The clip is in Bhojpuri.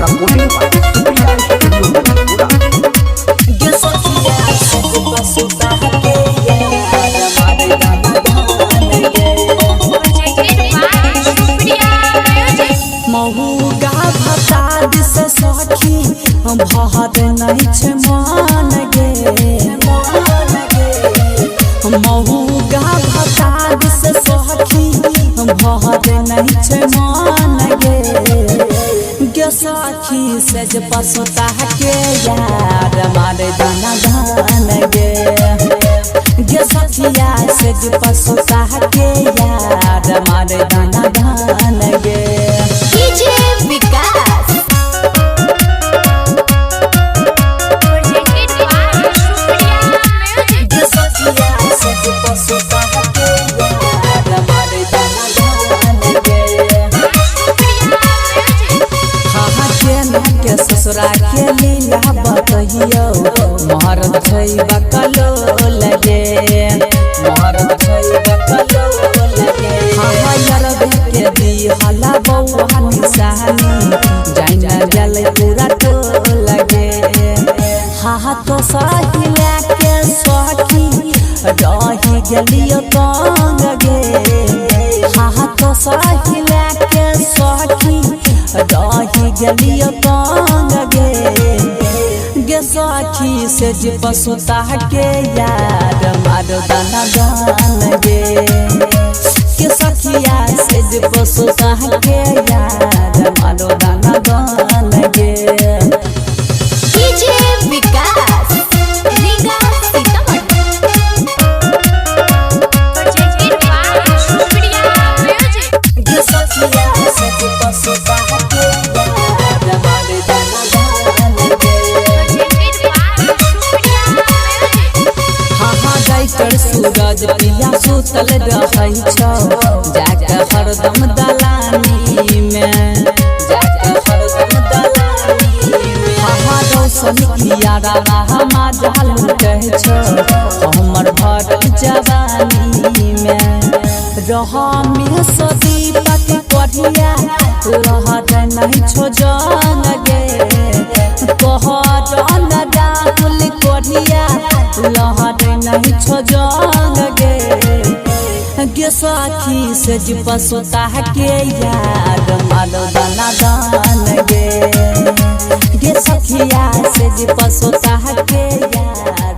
recording by Supriya Studio Pura. महुगा भसाद से सखी भहर नहीं छे मान गे महुगा भसाद से सखी भहर नहीं छे मान गे सखी से जे पसोता के यार मारे दाना धान गे सखिया से जे पसोता के यार मारे दाना धान गे ससुरा के लीला बतहियो महरत छै बकलो लगे महरत छै बकलो लगे यार के दी हला बौआ निशानी जाइना जल पूरा तो लगे तो सहिला के सखी रही गेलियो तंग गे तो सहिला के सखी रही गेलियो तंग गे सखी से जे पसोता के यार मारो दाना गान गे सखिया से जे पसोता के यार मारो दाना गान गे सूरज पिया सुतल रहै छौ जाके हरदम दलानी में जाके हरदम दलानी में रोशन किया राना हमा जालू कह छौ हमर भर जवानी में रह में सदीपक कढ़िया रहत नहीं छो जान गे कहर न राहुल कढ़िया लहर नहीं छो जान गे सखी से जे पसोता के यार मारो दाना दान गे सखिया से जे पसोता के यार